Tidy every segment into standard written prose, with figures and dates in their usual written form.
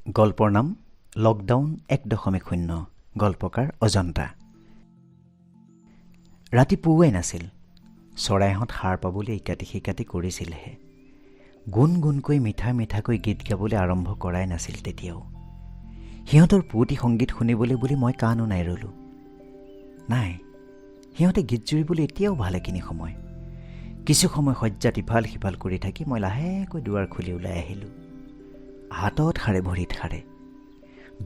গল্পৰ নাম লকডাউন ১.০ গল্পকাৰ অজন্তা। ৰাতি পুৱাই নাছিল। চৰাইহঁত সাৰ পাবলৈ ইকাতি সিকাতি কৰিছিলহে। গুণ গুণকৈ মিঠা মিঠাকৈ গীত গাবলৈ আৰম্ভ কৰাই নাছিল তেতিয়াও। সিহঁতৰ পুৱতি সংগীত শুনিবলৈ বুলি মই কাণ ওনাই ৰ'লোঁ। নাই, সিহঁতে গীত জুৰিবলৈ এতিয়াও ভালেখিনি সময়। কিছু সময় শয্যাত ইফাল সিফাল কৰি থাকি মই লাহেকৈ দুৱাৰ খুলি ওলাই আহিলোঁ। হাতত সাৰে ভৰিত সাৰে।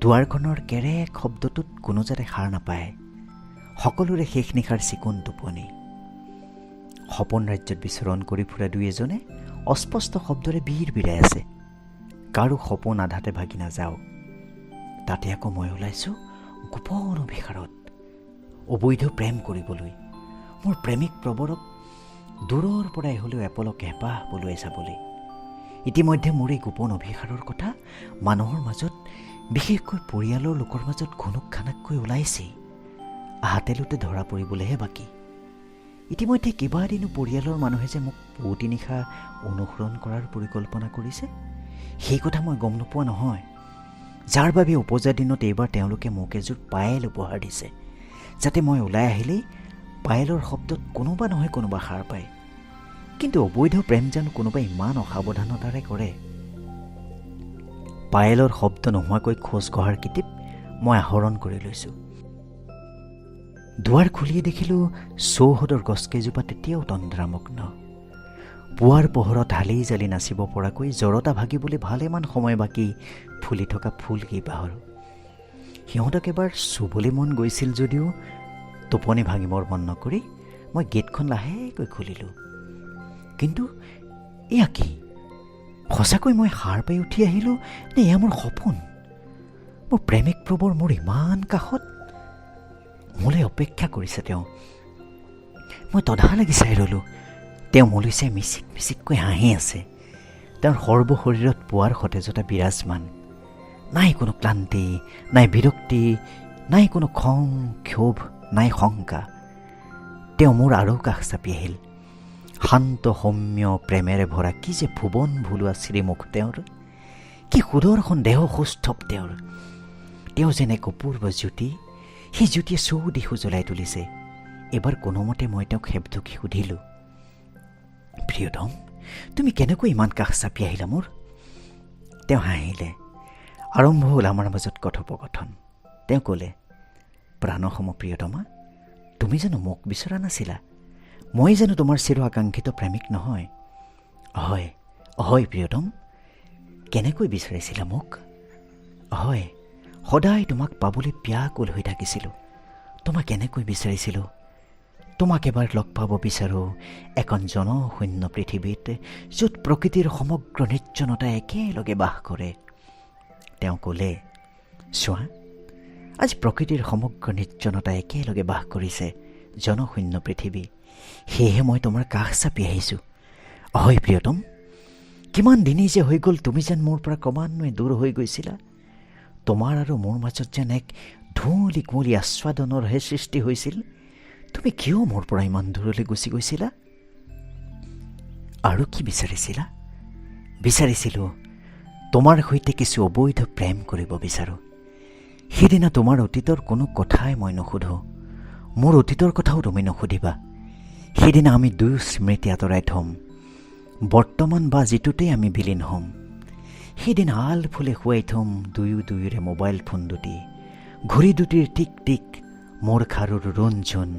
দুৱাৰখনৰ কেৰেক শব্দটোত কোনো যাতে সাৰ নাপায়। সকলোৰে শেষ নিশাৰ চিকুণ টোপনি। সপোন ৰাজ্যত বিচৰণ কৰি ফুৰা দুই এজনে অস্পষ্ট শব্দৰে বিৰ বিৰাই আছে। কাৰো সপোন আধাতে ভাগি নাযাওক। তাতে আকৌ মই ওলাইছোঁ গোপন অভিসাৰত, অবৈধ প্ৰেম কৰিবলৈ। মোৰ প্ৰেমিক প্ৰবৰক দূৰৰ পৰাই হ'লেও এপলক হেঁপাহ পলুৱাই চাবলৈ। ইতিমধ্যে মোৰ এই গোপন অভিসাৰৰ কথা মানুহৰ মাজত, বিশেষকৈ পৰিয়ালৰ লোকৰ মাজত ঘুনুক খানাককৈ ওলাইছেই। হাতেলোতে ধৰা পৰিবলৈহে বাকী। ইতিমধ্যে কেইবাদিনো পৰিয়ালৰ মানুহে যে মোক পুৱতি নিশা অনুসৰণ কৰাৰ পৰিকল্পনা কৰিছে, সেই কথা মই গম নোপোৱা নহয়। যাৰ বাবে উপজা দিনত এইবাৰ তেওঁলোকে মোক এযোৰ পায়েল উপহাৰ দিছে, যাতে মই ওলাই আহিলেই পায়েলৰ শব্দত কোনোবা নহয় কোনোবা সাৰ পায়। কিন্তু অবৈধ প্ৰেম জানো কোনোবাই ইমান অসাৱধানতাৰে কৰে? পায়েলৰ শব্দ নোহোৱাকৈ খোজ কঢ়াৰ কিটিপ মই আহৰণ কৰি লৈছোঁ। দুৱাৰ খুলিয়ে দেখিলোঁ চৌহদৰ গছকেইজোপা তেতিয়াও তন্দ্ৰামগ্ন। পুৱাৰ পোহৰত হালি জালি নাচিব পৰাকৈ জৰতা ভাগিবলৈ ভালেমান সময় বাকী ফুলি থকা ফুল কেইবাহৰো। সিহঁতক এবাৰ চুবলৈ মন গৈছিল যদিও টোপনি ভাঙিবৰ মন নকৰি মই গেটখন লাহেকৈ খুলিলোঁ। কিন্তু এয়া কি? সঁচাকৈ মই সাৰ পাই উঠি আহিলোঁ নে এয়া মোৰ সপোন? মোৰ প্ৰেমিক প্ৰবৰ মোৰ ইমান কাষত। মোলৈ অপেক্ষা কৰিছে তেওঁ। মই তধা লাগি চাই ৰ'লোঁ। তেওঁ মোলৈ চাই মিচিক মিচিককৈ হাঁহি আছে। তেওঁৰ সৰ্বশৰীৰত পুৱাৰ সতেজতা বিৰাজমান। নাই কোনো ক্লান্তি, নাই বিৰক্তি, নাই কোনো খং ক্ষোভ, নাই শংকা। তেওঁ মোৰ আৰু কাষ চাপি আহিল। শান্ত সৌম্য প্ৰেমেৰে ভৰা কি যে ভুৱন ভুলোৱা শ্ৰীমুখ তেওঁৰ, কি সুদৰ্শন দেহ সৌষ্ঠৱ তেওঁৰ। তেওঁ যেনে এক অপূৰ্ব জ্যোতি, সেই জ্যোতিয়ে চৌদিশো জ্বলাই তুলিছে। এবাৰ কোনোমতে মই তেওঁক হেপধুকি সুধিলোঁ, প্ৰিয়তম, তুমি কেনেকৈ ইমান কাষ চাপি আহিলা মোৰ? তেওঁ হাঁহিলে। আৰম্ভ হ'ল আমাৰ মাজত কথোপকথন। তেওঁ ক'লে, প্ৰাণসম প্ৰিয়তমা, তুমি জানো মোক বিচৰা নাছিলা? মই জানো তোমাৰ চিৰ আকাংক্ষিত প্ৰেমিক নহয়? হয় হয় প্ৰিয়তম। কেনেকৈ বিচাৰিছিলা মোক? হয়, সদায় তোমাক পাবলৈ ব্যাকুল হৈ থাকিছিলোঁ। তোমাক কেনেকৈ বিচাৰিছিলোঁ? তোমাক এবাৰ লগ পাব বিচাৰোঁ এখন জনশূন্য পৃথিৱীত, য'ত প্ৰকৃতিৰ সমগ্ৰ নিৰ্জনতা একেলগে বাস কৰে। তেওঁ ক'লে, চোৱা, আজি প্ৰকৃতিৰ সমগ্ৰ নিৰ্জনতা একেলগে বাস কৰিছে, জনশূন্য পৃথিৱী। সেয়েহে মই তোমাৰ কাষ চাপি আহিছোঁ। হয় প্ৰিয়তম, কিমান দিনেই যে হৈ গ'ল তুমি যেন মোৰ পৰা ক্ৰমান্বয়ে দূৰ হৈ গৈছিলা। তোমাৰ আৰু মোৰ মাজত যেন এক ধুঁৱলি কুঁৱলী আস্বাদনৰহে সৃষ্টি হৈছিল। তুমি কিয় মোৰ পৰা ইমান দূৰলৈ গুচি গৈছিলা? আৰু কি বিচাৰিছিলা? বিচাৰিছিলোঁ তোমাৰ সৈতে কিছু অবৈধ প্ৰেম কৰিব বিচাৰোঁ। সেইদিনা তোমাৰ অতীতৰ কোনো কথাই মই নুসুধোঁ। মোৰ অতীতৰ কথাও তুমি নুসুধিবা। সেইদিনা আমি দুয়ো স্মৃতি আঁতৰাই থ'ম, বৰ্তমান বা যিটোতেই আমি বিলীন হ'ম। সেইদিনা আল ফুলে শুৱাই থ'ম দুয়োৰে মোবাইল ফোন দুটি, ঘড়ী দুটিৰ টিক টিক, মোৰ খাৰুৰ ৰুণঝুন,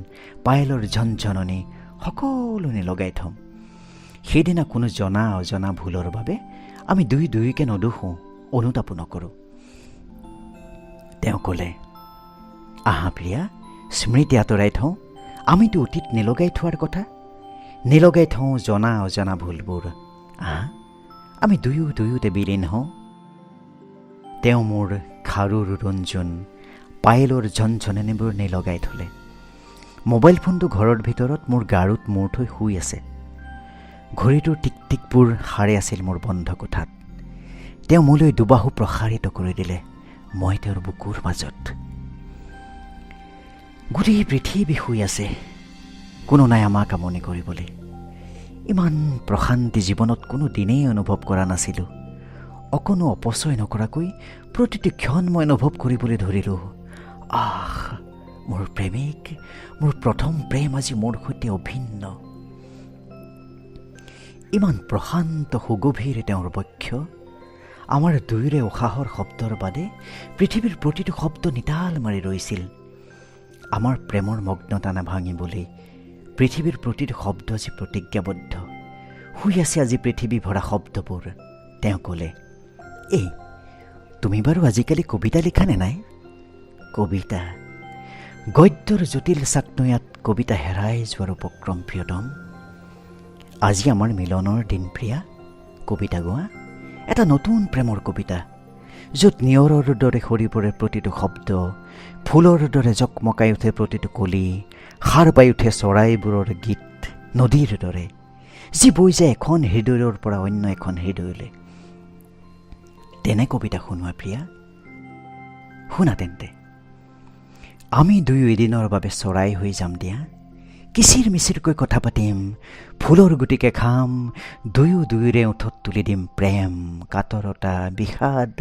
পায়েলৰ ঝনঝননি সকলোনে লগাই থ'ম। সেইদিনা কোনো জনা অজনা ভুলৰ বাবে আমি দুয়োকে নদোষোঁ, অনুতাপো নকৰোঁ। তেওঁ ক'লে, আহা প্ৰিয়া, স্মৃতি আঁতৰাই থওঁ। আমিতো অতীত নিলগাই থোৱাৰ কথা। নিলগাই থওঁ জনা অজনা ভুলবোৰ। আহা, আমি দুয়োতে বিলীন হওঁ। তেওঁ মোৰ খাৰুৰ ৰুণঝুন, পায়েলৰ ঝনঝননিবোৰ নিলগাই থ'লে। মোবাইল ফোনটো ঘৰৰ ভিতৰত মোৰ গাৰুত মূৰ থৈ শুই আছে। ঘড়ীটোৰ টিক টিকবোৰ সাৰে আছিল মোৰ বন্ধ কোঠাত। তেওঁ মোলৈ দুবাহু প্ৰসাৰিত কৰি দিলে। মই তেওঁৰ বুকুৰ মাজত। গোটেই পৃথিৱী শুই আছে, কোনো নাই আমাক আমনি কৰিবলৈ। ইমান প্ৰশান্তি জীৱনত কোনো দিনেই অনুভৱ কৰা নাছিলোঁ। অকণো অপচয় নকৰাকৈ প্ৰতিটো ক্ষণ মই অনুভৱ কৰিবলৈ ধৰিলোঁ। আহ, মোৰ প্ৰেমিক, মোৰ প্ৰথম প্ৰেম আজি মোৰ সৈতে অভিন্ন। ইমান প্ৰশান্ত সুগভীৰ তেওঁৰ বক্ষ। আমাৰ দুয়োৰে উশাহৰ শব্দৰ বাদে পৃথিৱীৰ প্ৰতিটো শব্দ নিতাল মাৰি ৰৈছিল। আমাৰ প্ৰেমৰ মগ্নতা নাভাঙিবলৈ পৃথিৱীৰ প্ৰতিটো শব্দ আজি প্ৰতিজ্ঞাবদ্ধ। শুই আছে আজি পৃথিৱী ভৰা শব্দবোৰ। তেওঁ ক'লে, এই তুমি বাৰু আজিকালি কবিতা লিখানে নাই? কবিতা, গদ্যৰ জটিল চাকনৈয়াত কবিতা হেৰাই যোৱাৰ উপক্ৰম প্ৰিয়তম। আজি আমাৰ মিলনৰ দিন প্ৰিয়া। কবিতা গোৱা, এটা নতুন প্ৰেমৰ কবিতা, য'ত নিয়ৰৰ দৰে সৰি পৰে প্ৰতিটো শব্দ, ফুলৰ দৰে জকমকাই উঠে প্ৰতিটো কলি, সাৰ পাই উঠে চৰাইবোৰৰ গীত, নদীৰ দৰে যি বৈ যায় এখন হৃদয়ৰ পৰা অন্য এখন হৃদয়লৈ। তেনে কবিতা শুনোৱা প্ৰিয়া। শুনা তেন্তে, আমি দুয়ো এদিনৰ বাবে চৰাই হৈ যাম দিয়া। কিচিৰ মিচিৰকৈ কথা পাতিম, ফুলৰ গুটিকে খাম, দুয়োৰে ওঠত তুলি দিম প্ৰেম, কাতৰতা, বিষাদ।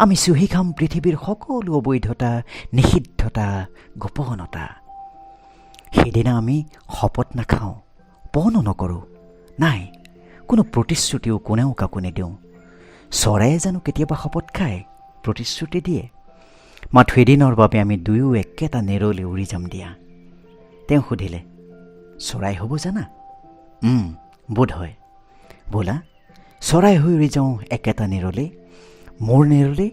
আমি চুহি খাম পৃথিৱীৰ সকলো অবৈধতা, নিষিদ্ধতা, গোপনতা। সেইদিনা আমি শপত নাখাওঁ, পণো নকৰোঁ, নাই কোনো প্ৰতিশ্ৰুতিও কোনেও কাকো নিদিওঁ। চৰায়ে জানো কেতিয়াবা শপত খায়, প্ৰতিশ্ৰুতি দিয়ে? মাথো এদিনৰ বাবে আমি দুয়ো একেটা নেৰলৈ উৰি যাম দিয়া। তেওঁ সুধিলে, চৰাই হ'ব জানা? বোধ হয়। বোলা চৰাই হৈ উৰি যাওঁ একেটা নেৰলৈ, মোৰ নেৰলৈ।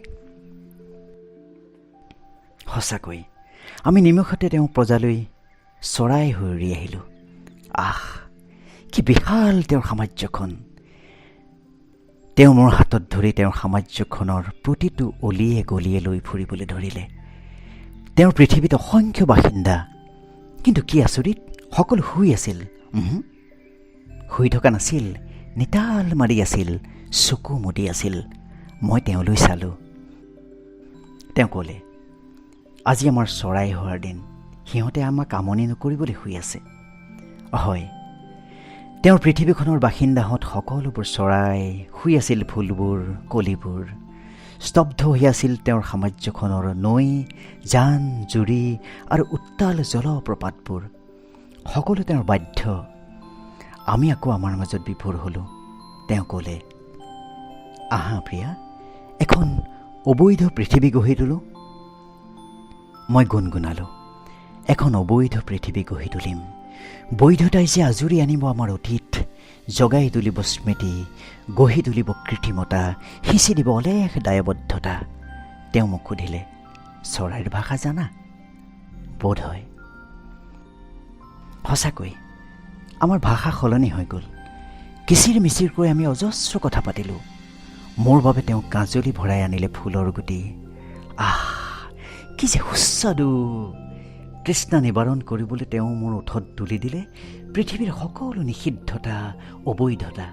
সঁচাকৈ আমি নিমিষতে তেওঁ প্ৰজালৈ চৰাই হৈ উৰি আহিলোঁ। আহ, কি বিশাল তেওঁৰ সাম্ৰাজ্যখন! তেওঁ মোৰ হাতত ধৰি তেওঁৰ সাম্ৰাজ্যখনৰ প্ৰতিটো অলিয়ে গলিয়ে লৈ ফুৰিবলৈ ধৰিলে। তেওঁৰ পৃথিৱীত অসংখ্য বাসিন্দা, কিন্তু কি আচৰিত, সকলো শুই আছিল। শুই থকা নাছিল, নিতাল মাৰি আছিল, চকু মুদি আছিল। মই তেওঁলৈ চালোঁ। তেওঁ ক'লে, আজি আমাৰ চৰাই হোৱাৰ দিন, সিহঁতে আমাক আমনি নকৰিবলৈ শুই আছে। হয়, তেওঁৰ পৃথিৱীখনৰ বাসিন্দাহঁত সকলোবোৰ চৰাই, শুই আছিল ফুলবোৰ, কলিবোৰ। স্তব্ধ হৈ আছিল তেওঁৰ সাম্ৰাজ্যখনৰ নৈ, জান, জুৰি আৰু উত্তাল জলপ্ৰপাতবোৰ। সকলো তেওঁৰ বাধ্য। আমি আকৌ আমাৰ মাজত বিভোৰ হ'লোঁ। তেওঁ ক'লে, আহা প্ৰিয়া, এখন অবৈধ পৃথিৱী গঢ়ি তোলোঁ। মই গুণগুণালোঁ, এখন অবৈধ পৃথিৱী গঢ়ি তুলিম। বৈধতাই যে আজৰি আনিব আমাৰ অতীত, জগাই তুলিব স্মৃতি, গঢ়ি তুলিব কৃত্ৰিমতা, সিঁচি দিব অলেখ দায়বদ্ধতা। তেওঁ মোক সুধিলে, চৰাইৰ ভাষা জানা? বোধ হয়। সঁচাকৈ আমাৰ ভাষা সলনি হৈ গ'ল। কিচিৰ মিচিৰকৈ আমি অজস্ৰ কথা পাতিলোঁ। মোৰ বাবে তেওঁ কাজলি ভৰাই আনিলে ফুলৰ গুটি। আহ, কি যে সুস্বাদু! তৃষ্ণা নিবাৰণ কৰিবলৈ তেওঁ মোৰ ওঠত তুলি দিলে পৃথিৱীৰ সকলো নিষিদ্ধতা, অবৈধতা।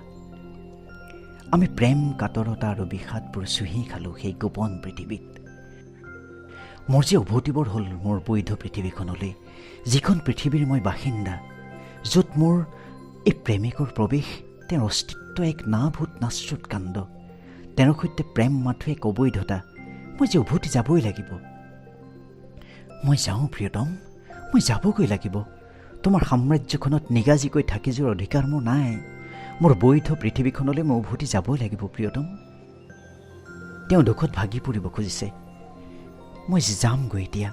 আমি প্ৰেম, কাতৰতা আৰু বিষাদবোৰ চুহি খালোঁ সেই গোপন পৃথিৱীত। মোৰ যে উভতিবৰ হ'ল মোৰ বৈধ পৃথিৱীখনলৈ, যিখন পৃথিৱীৰ মই বাসিন্দা, য'ত মোৰ এই প্ৰেমিকৰ প্ৰৱেশ, তেওঁৰ অস্তিত্ব এক নাভূত নাশ্ৰুত কাণ্ড, তেওঁৰ সৈতে প্ৰেম মাথো এক অবৈধতা। মই যে উভতি যাবই লাগিব। মই যাওঁ প্ৰিয়তম, মই যাবগৈ লাগিব। তোমাৰ সাম্ৰাজ্যখনত নিগাজিকৈ থাকি যোৱাৰ অধিকাৰ মোৰ নাই। মোৰ বৈধ পৃথিৱীখনলৈ মই উভতি যাবই লাগিব প্ৰিয়তম। তেওঁ দুখত ভাগি পৰিব খুজিছে। মই যামগৈ এতিয়া।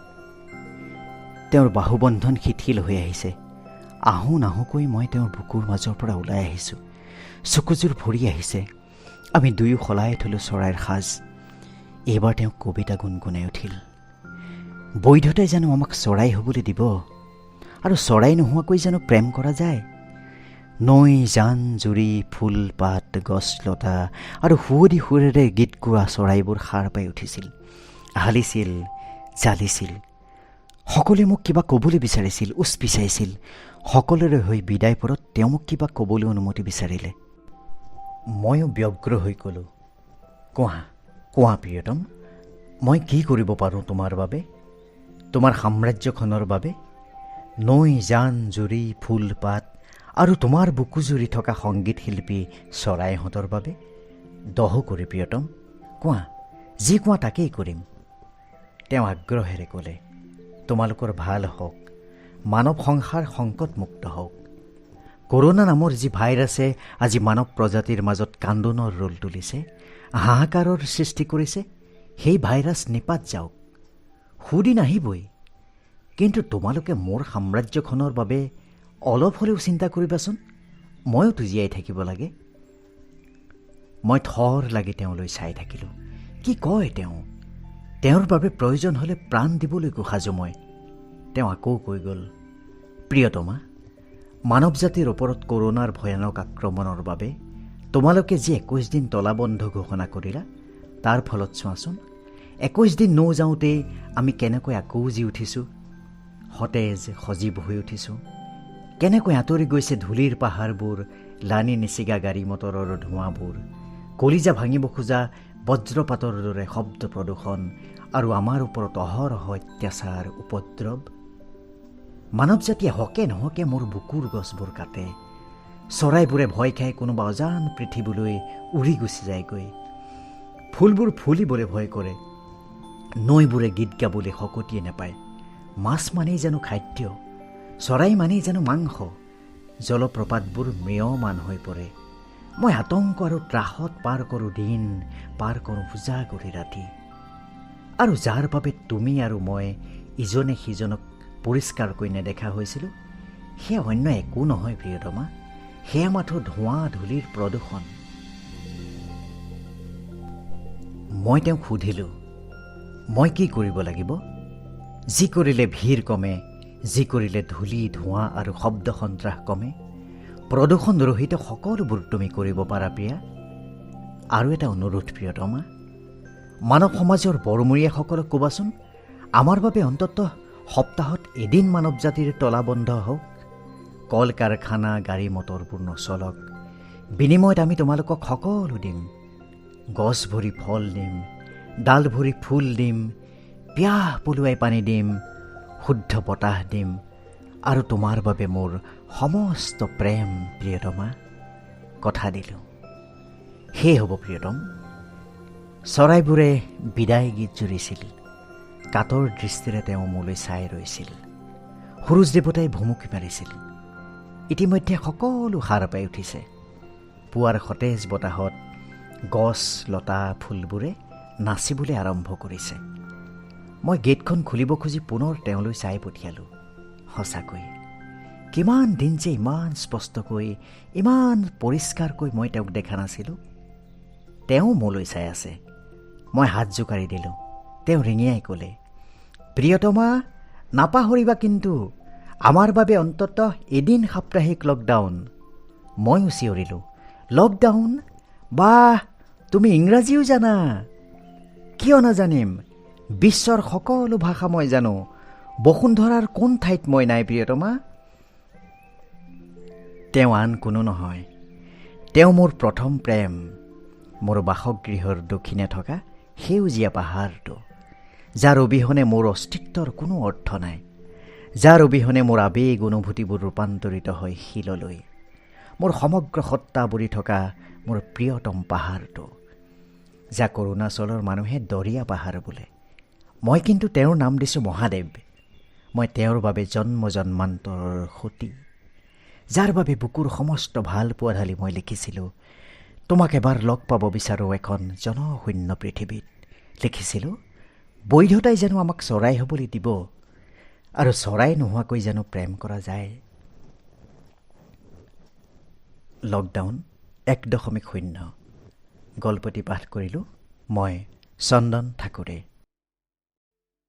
তেওঁৰ বাহুবন্ধন শিথিল হৈ আহিছে। আহোঁ নাহোঁকৈ মই তেওঁৰ বুকুৰ মাজৰ পৰা ওলাই আহিছোঁ। চকুযোৰ ভৰি আহিছে। আমি দুয়ো সলাই থলোঁ চৰাইৰ সাজ। এইবাৰ তেওঁ কবিতা গুণগুণাই উঠিল। বৈধতাই জানো আমাক চৰাই হ'বলৈ দিব? আৰু চৰাই নোহোৱাকৈ জানো প্ৰেম কৰা যায়? নৈ, জান, জুৰি, ফুল, পাত, গছ, লতা আৰু সুৱদী সুৰেৰে গীত গোৱা চৰাইবোৰ সাৰ পাই উঠিছিল, হালিছিল, জালিছিল। সকলোৱে মোক কিবা ক'বলৈ বিচাৰিছিল, উচ বিচাৰিছিল। সকলোৰে হৈ বিদায় পৰত তেওঁ মোক কিবা ক'বলৈ অনুমতি বিচাৰিলে। ময়ো ব্যগ্ৰ হৈ ক'লোঁ, কোৱা প্ৰিয়তম, মই কি কৰিব পাৰোঁ তোমাৰ বাবে, তোমাৰ সাম্ৰাজ্যখনৰ বাবে? নৈ, জান, জুৰি, ফুল, পাত আৰু তোমাৰ বুকুজুৰি থকা সংগীত শিল্পী চৰাইহঁতৰ বাবে? দহ কৰি প্ৰিয়তম, কোৱা, যি কোৱা তাকেই কৰিম। তেওঁ আগ্ৰহেৰে ক'লে, তোমালোকৰ ভাল হওক, মানৱ সংসাৰ সংকটমুক্ত হওক। কৰোনা নামৰ যি ভাইৰাছে আজি মানৱ প্ৰজাতিৰ মাজত কান্দোনৰ ৰোল তুলিছে, হাহাকাৰৰ সৃষ্টি কৰিছে, সেই ভাইৰাছ নিপাত যাওক। সুদিন আহিবই, কিন্তু তোমালোকে মোৰ সাম্ৰাজ্যখনৰ বাবে অলপ হ'লেও চিন্তা কৰিবাচোন। ময়োতো জীয়াই থাকিব লাগে। মই থৰ লাগি তেওঁলৈ চাই থাকিলোঁ। কি কয় তেওঁ? তেওঁৰ বাবে প্ৰয়োজন হ'লে প্ৰাণ দিবলৈকো সাজু মই। তেওঁ আকৌ কৈ গ'ল, প্ৰিয়তমা, মানৱ জাতিৰ ওপৰত কৰোনাৰ ভয়ানক আক্ৰমণৰ বাবে তোমালোকে যি 21 দিন তলাবন্ধ ঘোষণা কৰিলা, তাৰ ফলত চোৱাচোন, 21 দিন নৌযাওঁতেই আমি কেনেকৈ আকৌ জি উঠিছোঁ, সতেজ সজীৱ হৈ উঠিছোঁ। কেনেকৈ আঁতৰি গৈছে ধূলিৰ পাহাৰবোৰ, লানি নিচিগা গাড়ী মটৰৰ ধোঁৱাবোৰ, কলিজা ভাঙিব খোজা বজ্ৰপাতৰ দৰে শব্দ প্ৰদূষণ আৰু আমাৰ ওপৰত অহৰহ অত্যাচাৰ উপদ্ৰৱ। মানৱ জাতিয়ে হকে নহকে মোৰ বুকুৰ গছবোৰ কাটে। চৰাইবোৰে ভয় খাই কোনোবা অজান পৃথিৱীলৈ উৰি গুচি যায়গৈ। ফুলবোৰ ফুলিবলৈ ভয় কৰে। নৈবোৰে গীত গাবলৈ শকতিয়ে নাপায়। মাছ মানেই জানো খাদ্য, চৰাই মানেই জানো মাংস। জলপ্ৰপাতবোৰ ম্ৰিয়মান হৈ পৰে। মই আতংক আৰু ত্ৰাসত পাৰ কৰোঁ দিন, পাৰ কৰোঁ উজাগৰি ৰাতি। আৰু যাৰ বাবে তুমি আৰু মই ইজনে সিজনক পৰিষ্কাৰকৈ নেদেখা হৈছিলোঁ, সেয়া অন্য একো নহয় প্ৰিয়তমা, সেয়া মাথো ধোঁৱা ধূলিৰ প্ৰদূষণ। মই তেওঁক সুধিলোঁ, মই কি কৰিব লাগিব? যি কৰিলে ভিৰ কমে, যি কৰিলে ধূলি ধোঁৱা আৰু শব্দ সন্ত্ৰাস কমে, প্ৰদূষণ ৰহিত সকলোবোৰ তুমি কৰিব পাৰা প্ৰিয়া। আৰু এটা অনুৰোধ প্ৰিয়তমা, মানৱ সমাজৰ বৰমূৰীয়াসকলক ক'বাচোন, আমাৰ বাবে অন্ততঃ সপ্তাহত এদিন মানৱ জাতিৰ তলাবন্ধ হওক, কল কাৰখানা গাড়ী মটৰবোৰ নচলক। বিনিময়ত আমি তোমালোকক সকলো দিম। গছ ভৰি ফল দিম, ডাল ভৰি ফুল দিম, পিয়াহ পলুৱাই পানী দিম, শুদ্ধ বতাহ দিম, আৰু তোমাৰ বাবে মোৰ সমস্ত প্ৰেম প্ৰিয়তমা। কথা দিলোঁ। সেই হ'ব প্ৰিয়তম। চৰাইবোৰে বিদায় গীত জুৰিছিল। কাতৰ দৃষ্টিৰে তেওঁ মোলৈ চাই ৰৈছিল। সূৰুজ দেৱতাই ভুমুকি মাৰিছিল। ইতিমধ্যে সকলো সাৰ পাই উঠিছে। পুৱাৰ সতেজ বতাহত গছ লতা ফুলবোৰে নাচিবলৈ আৰম্ভ কৰিছে। মই গেটখন খুলিব খুজি পুনৰ তেওঁলৈ চাই পঠিয়ালোঁ। সঁচাকৈ কিমান দিন যে ইমান স্পষ্টকৈ, ইমান পৰিষ্কাৰকৈ মই তেওঁক দেখা নাছিলোঁ। তেওঁ মোলৈ চাই আছে। মই হাত জোকাৰি দিলোঁ। তেওঁ ৰিঙিয়াই ক'লে, প্ৰিয়তমা, নাপাহৰিবা কিন্তু, আমাৰ বাবে অন্ততঃ এদিন সাপ্তাহিক লকডাউন। ময়ো চিঞৰিলোঁ, লকডাউন? বাহ, তুমি ইংৰাজীও জানা। কিয় নাজানিম? বিশ্বৰ সকলো ভাষা মই জানো। বসুন্ধৰাৰ কোন ঠাইত মই নাই প্ৰিয়তমা? তেওঁ আন কোনো নহয়। তেওঁ মোৰ প্ৰথম প্ৰেম। মোৰ বাসগৃহৰ দক্ষিণে থকা সেউজীয়া পাহাৰটো, যাৰ অবিহনে মোৰ অস্তিত্বৰ কোনো অৰ্থ নাই, যাৰ অবিহনে মোৰ আৱেগ অনুভূতিবোৰ ৰূপান্তৰিত হয় শিললৈ। মোৰ সমগ্ৰ সত্তা বুৰি থকা মোৰ প্ৰিয়তম পাহাৰটো, যাক অৰুণাচলৰ মানুহে দৰিয়া পাহাৰ বোলে। মই কিন্তু তেওঁৰ নাম দিছোঁ মহাদেৱ। মই তেওঁৰ বাবে জন্ম জন্মান্তৰৰ সতী, যাৰ বাবে বুকুৰ সমস্ত ভাল পোৱা ঢালি মই লিখিছিলোঁ, তোমাক এবাৰ লগ পাব বিচাৰোঁ এখন জনশূন্য পৃথিৱীত। লিখিছিলোঁ, বৈধতাই জানো আমাক চৰাই হ'বলৈ দিব, আৰু চৰাই নোহোৱাকৈ জানো প্ৰেম কৰা যায়। লকডাউন 1.0 গল্পটি পাঠ কৰিলোঁ মই, চন্দন ঠাকুৰে।